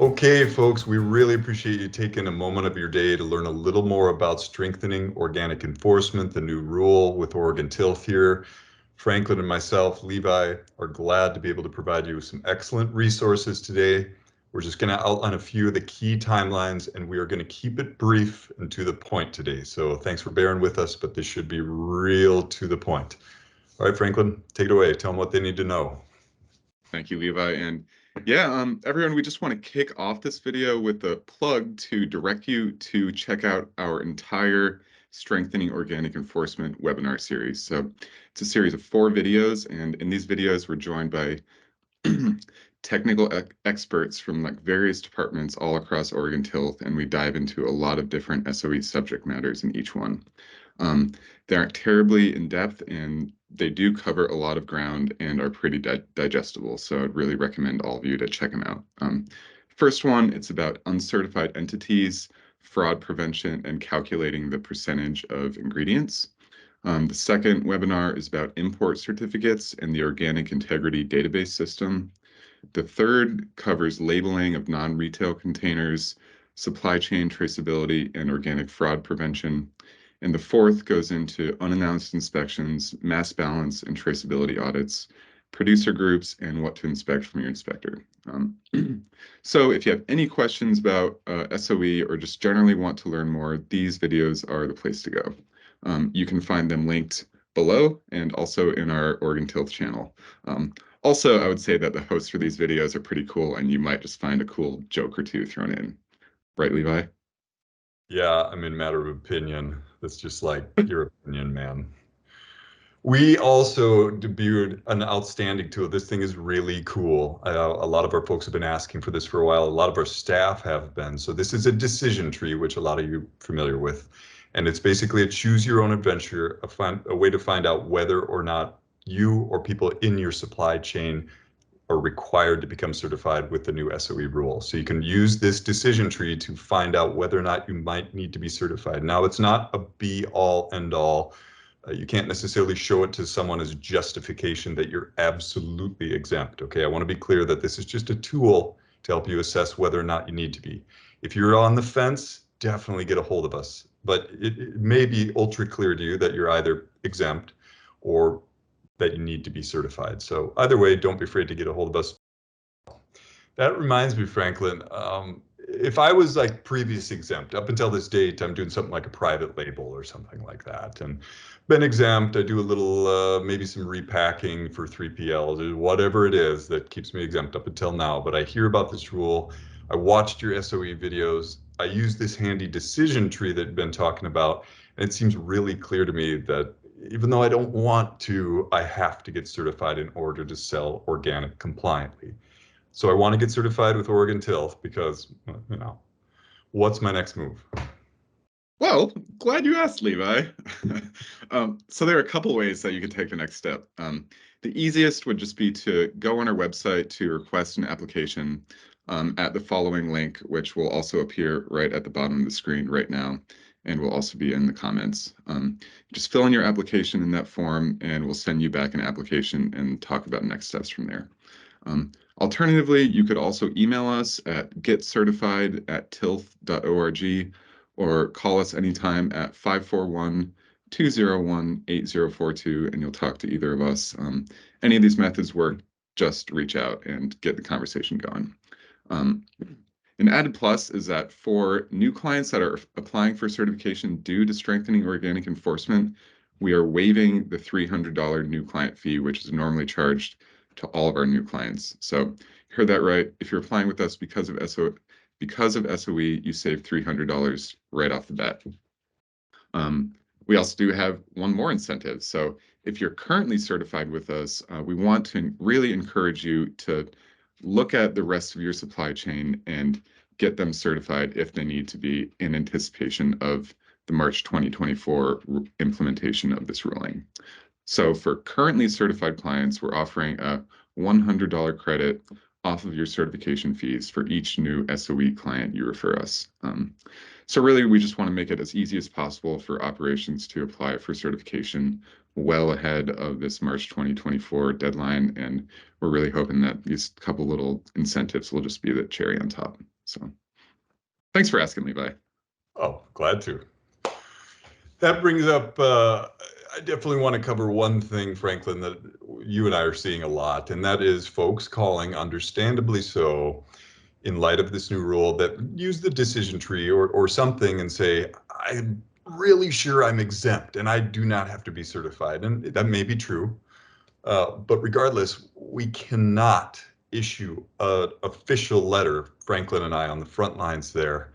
Okay, folks, we really appreciate you taking a moment of your day to learn a little more about strengthening organic enforcement, the new rule with Oregon Tilth here. Franklin and myself, Levi, are glad to be able to provide you with some excellent resources today. We're just going to outline a few of the key timelines, and we are going to keep it brief and to the point today. So thanks for bearing with us, but this should be real to the point. All right, Franklin, take it away. Tell them what they need to know. Thank you, Levi. And yeah, everyone, we just want to kick off this video with a plug to direct you to check out our entire Strengthening Organic Enforcement webinar series. So it's a series of 4 videos, and in these videos, we're joined by technical experts from various departments all across Oregon Tilth, and we dive into a lot of different SOE subject matters in each one. They aren't terribly in depth, and they do cover a lot of ground and are pretty digestible. So I'd really recommend all of you to check them out. First one, it's about uncertified entities, fraud prevention, and calculating the percentage of ingredients. The second webinar is about import certificates and the organic integrity database system. The third covers labeling of non-retail containers, supply chain traceability, and organic fraud prevention. And the fourth goes into unannounced inspections, mass balance and traceability audits, producer groups, and what to inspect from your inspector. So if you have any questions about SOE or just generally want to learn more, these videos are the place to go. You can find them linked below and also in our Oregon Tilth channel. Also, I would say that the hosts for these videos are pretty cool, and you might just find a cool joke or two thrown in. Right, Levi? Yeah, I mean, matter of opinion. That's just like your opinion, man. We also debuted an outstanding tool. This thing is really cool. A lot of our folks have been asking for this for a while. A lot of our staff have been. So this is a decision tree, which a lot of you are familiar with. And it's basically a choose your own adventure, a way to find out whether or not you or people in your supply chain are required to become certified with the new SOE rule. So you can use this decision tree to find out whether or not you might need to be certified. Now, it's not a be all end all. You can't necessarily show it to someone as justification that you're absolutely exempt. Okay, I want to be clear that this is just a tool to help you assess whether or not you need to be. If you're on the fence, definitely get a hold of us. But it may be ultra clear to you that you're either exempt or that you need to be certified. So either way, don't be afraid to get a hold of us. That reminds me, Franklin, if I was like previous exempt, up until this date, I'm doing something like a private label or something like that. And been exempt, I do a little, maybe some repacking for 3PLs or whatever it is that keeps me exempt up until now. But I hear about this rule. I watched your SOE videos. I use this handy decision tree that you've been talking about. And it seems really clear to me that even though I don't want to, I have to get certified in order to sell organic compliantly. So I want to get certified with Oregon Tilth because, what's my next move? Well, glad you asked, Levi. So there are a couple ways that you can take the next step. The easiest would just be to go on our website to request an application at the following link, which will also appear right at the bottom of the screen right now, and will also be in the comments. Just fill in your application in that form, and we'll send you back an application and talk about next steps from there. Alternatively, you could also email us at getcertified@tilth.org or call us anytime at 541-201-8042, and you'll talk to either of us. Any of these methods work, just reach out and get the conversation going. An added plus is that for new clients that are applying for certification due to strengthening organic enforcement, we are waiving the $300 new client fee, which is normally charged to all of our new clients. So you heard that right. If you're applying with us because of SOE, you save $300 right off the bat. We also do have one more incentive. So if you're currently certified with us, we want to really encourage you to look at the rest of your supply chain and get them certified if they need to be in anticipation of the March 2024 implementation of this ruling. So for currently certified clients, we're offering a $100 credit off of your certification fees for each new SOE client you refer us. So really, we just want to make it as easy as possible for operations to apply for certification well ahead of this March 2024 deadline. And we're really hoping that these couple little incentives will just be the cherry on top. So thanks for asking, Levi. Oh, glad to. That brings up, I definitely want to cover one thing, Franklin, that you and I are seeing a lot, and that is folks calling, understandably so, in light of this new rule, that use the decision tree or something and say, I'm really sure I'm exempt and I do not have to be certified. And that may be true. But regardless, we cannot issue an official letter, Franklin and I on the front lines there,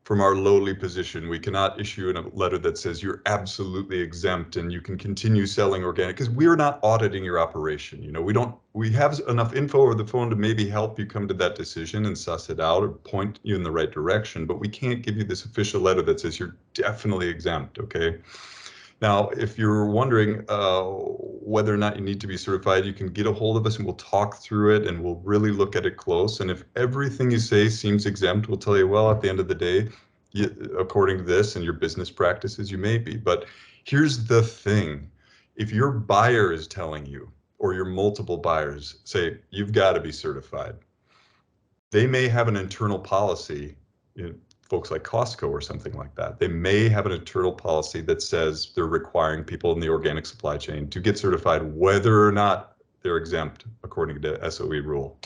from our lowly position. We cannot issue a letter that says you're absolutely exempt and you can continue selling organic because we're not auditing your operation. You know, we have enough info over the phone to maybe help you come to that decision and suss it out or point you in the right direction, but we can't give you this official letter that says you're definitely exempt, okay? Now, if you're wondering whether or not you need to be certified, you can get a hold of us and we'll talk through it and we'll really look at it close. And if everything you say seems exempt, we'll tell you, well, at the end of the day, according to this and your business practices, you may be. But here's the thing. If your buyer is telling you, or your multiple buyers say, you've got to be certified, they may have an internal policy, you know, folks like Costco or something like that. They may have an internal policy that says they're requiring people in the organic supply chain to get certified whether or not they're exempt according to SOE rule.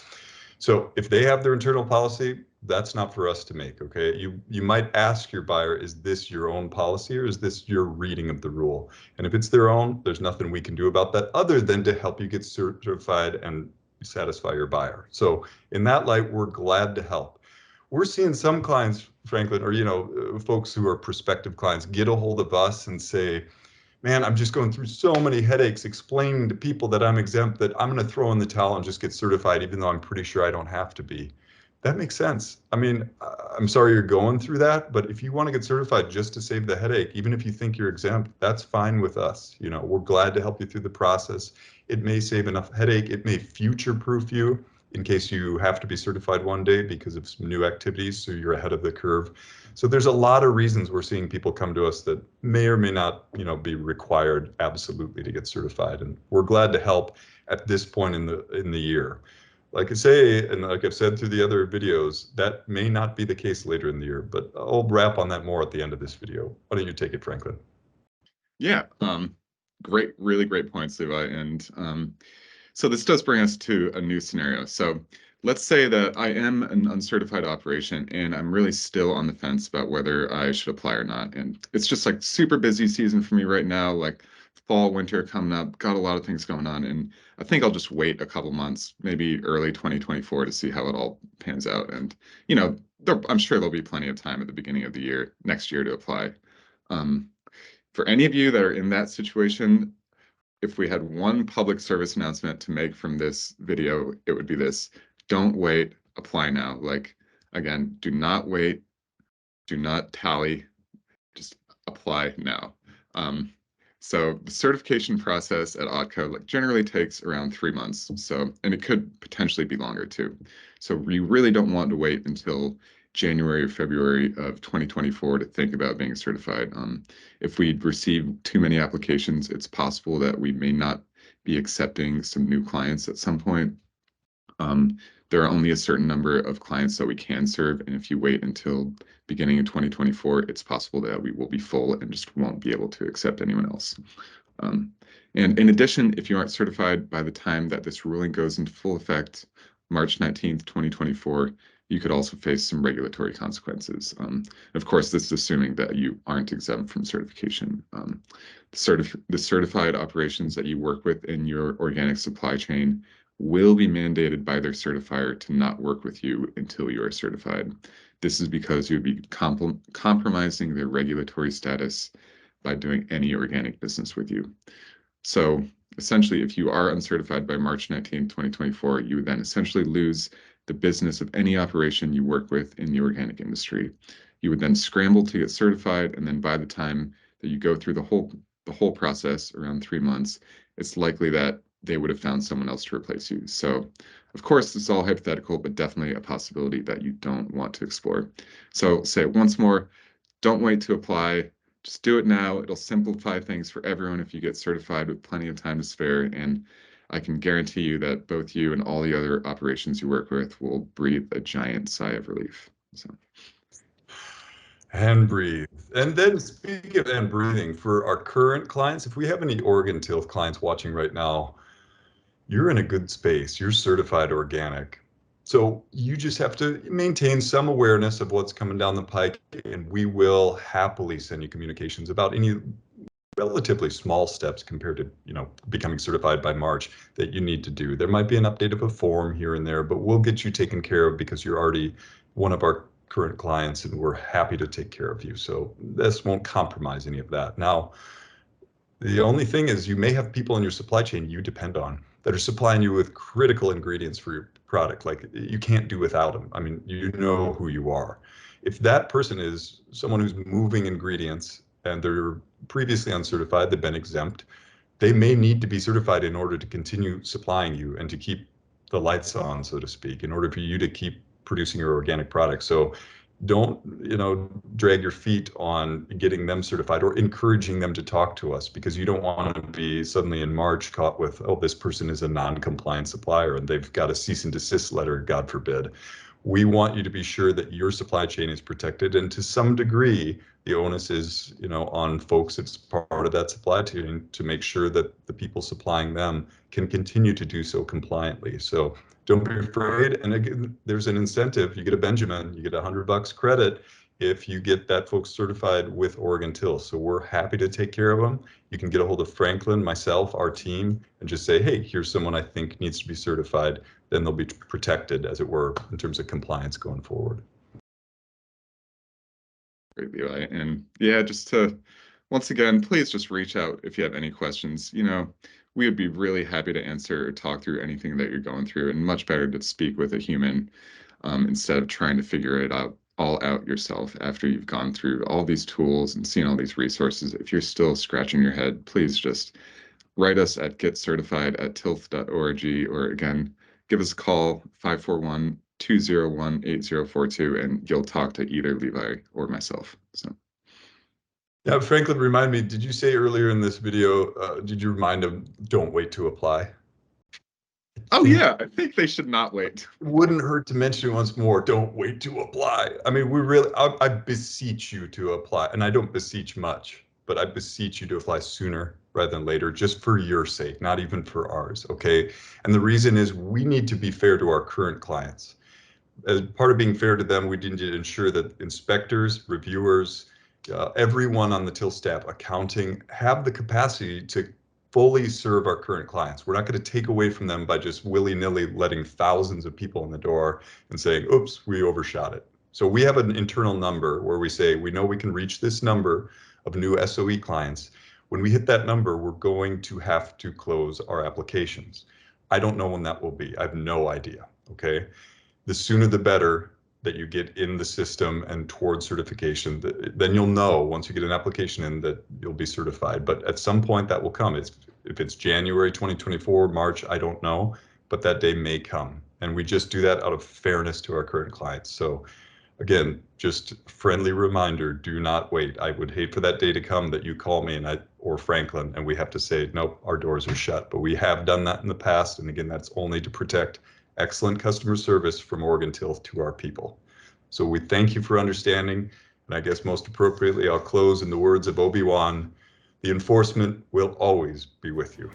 So if they have their internal policy, that's not for us to make, okay? You might ask your buyer, is this your own policy or is this your reading of the rule? And if it's their own, there's nothing we can do about that other than to help you get certified and satisfy your buyer. So in that light, we're glad to help. We're seeing some clients, Franklin, or folks who are prospective clients get a hold of us and say, man, I'm just going through so many headaches explaining to people that I'm exempt that I'm going to throw in the towel and just get certified, even though I'm pretty sure I don't have to be. That makes sense. I mean, I'm sorry you're going through that, but if you want to get certified just to save the headache, even if you think you're exempt, that's fine with us. You know, we're glad to help you through the process. It may save enough headache. It may future-proof you in case you have to be certified one day because of some new activities, so you're ahead of the curve. So there's a lot of reasons we're seeing people come to us that may or may not, be required absolutely to get certified, and we're glad to help at this point in the year. Like I say, and like I've said through the other videos, that may not be the case later in the year, but I'll wrap on that more at the end of this video. Why don't you take it, Franklin? Yeah, great, really great points, Levi. And so this does bring us to a new scenario. So let's say that I am an uncertified operation and I'm really still on the fence about whether I should apply or not. And it's just like super busy season for me right now, like fall, winter coming up, got a lot of things going on. And I think I'll just wait a couple months, maybe early 2024 to see how it all pans out. And, I'm sure there'll be plenty of time at the beginning of the year, next year to apply. Um, for any of you that are in that situation, if we had one public service announcement to make from this video, it would be this: don't wait, apply now. Like, again, do not wait, do not tally, just apply now. Um, so the certification process at Otco generally takes around 3 months. So, and it could potentially be longer too. So we really don't want to wait until January or February of 2024 to think about being certified. If we receive too many applications, it's possible that we may not be accepting some new clients at some point. There are only a certain number of clients that we can serve, and if you wait until beginning of 2024, it's possible that we will be full and just won't be able to accept anyone else. Um, and in addition, if you aren't certified by the time that this ruling goes into full effect, March 19th, 2024, you could also face some regulatory consequences. Of course, this is assuming that you aren't exempt from certification. The certified operations that you work with in your organic supply chain will be mandated by their certifier to not work with you until you are certified. This is because you would be compromising their regulatory status by doing any organic business with you. So essentially, if you are uncertified by March 19, 2024, you would then essentially lose the business of any operation you work with in the organic industry. You would then scramble to get certified, and then by the time that you go through the whole process, around 3 months, it's likely that they would have found someone else to replace you. So, of course, this is all hypothetical, but definitely a possibility that you don't want to explore. So, say it once more: don't wait to apply. Just do it now. It'll simplify things for everyone if you get certified with plenty of time to spare. And I can guarantee you that both you and all the other operations you work with will breathe a giant sigh of relief. So, And breathe. And then speaking of and breathing, for our current clients, if we have any Oregon Tilth clients watching right now, you're in a good space. You're certified organic. So you just have to maintain some awareness of what's coming down the pike, and we will happily send you communications about any relatively small steps compared to, becoming certified by March that you need to do. There might be an update of a form here and there, but we'll get you taken care of because you're already one of our current clients and we're happy to take care of you. So this won't compromise any of that. Now, the only thing is you may have people in your supply chain you depend on that are supplying you with critical ingredients for your product. Like you can't do without them. I mean, you know who you are. If that person is someone who's moving ingredients and they're previously uncertified, they've been exempt, they may need to be certified in order to continue supplying you and to keep the lights on, so to speak, in order for you to keep producing your organic products. So don't, drag your feet on getting them certified or encouraging them to talk to us, because you don't want to be suddenly in March caught with, oh, this person is a non-compliant supplier and they've got a cease and desist letter, God forbid. We want you to be sure that your supply chain is protected, and to some degree, the onus is, on folks that's part of that supply chain to make sure that the people supplying them can continue to do so compliantly. So don't be afraid. And again, there's an incentive. You get a Benjamin, you get $100 credit if you get that folks certified with Oregon Till. So we're happy to take care of them. You can get a hold of Franklin, myself, our team, and just say, hey, here's someone I think needs to be certified. Then they'll be protected, as it were, in terms of compliance going forward. great, Levi. And yeah, just to once again, please just reach out if you have any questions. We would be really happy to answer or talk through anything that you're going through, and much better to speak with a human instead of trying to figure it out all out yourself after you've gone through all these tools and seen all these resources. If you're still scratching your head, please just write us at getcertified@tilth.org, or again, give us a call, 541-201-8042, and you'll talk to either Levi or myself. So. Yeah, Franklin, remind me, did you say earlier in this video, did you remind them, don't wait to apply? I Oh think yeah, I think they should not wait. wouldn't hurt to mention it once more. Don't wait to apply. I mean, I beseech you to apply. And I don't beseech much, but I beseech you to apply sooner rather than later, just for your sake, not even for ours. Okay. And the reason is we need to be fair to our current clients. As part of being fair to them, we need to ensure that inspectors, reviewers, everyone on the Till staff, accounting, have the capacity to fully serve our current clients. We're not going to take away from them by just willy-nilly letting thousands of people in the door and saying, oops, we overshot it. So we have an internal number where we say, we know we can reach this number of new SOE clients. When we hit that number, we're going to have to close our applications. I don't know when that will be. I have no idea. Okay. The sooner the better that you get in the system and towards certification. Then you'll know once you get an application in that you'll be certified. But at some point that will come. If it's January 2024, March, I don't know, but that day may come. And we just do that out of fairness to our current clients. So again, just friendly reminder, do not wait. I would hate for that day to come that you call me or Franklin and we have to say, nope, our doors are shut. But we have done that in the past. And again, that's only to protect excellent customer service from Oregon Tilth to our people. So we thank you for understanding. And I guess most appropriately, I'll close in the words of Obi-Wan, the enforcement will always be with you.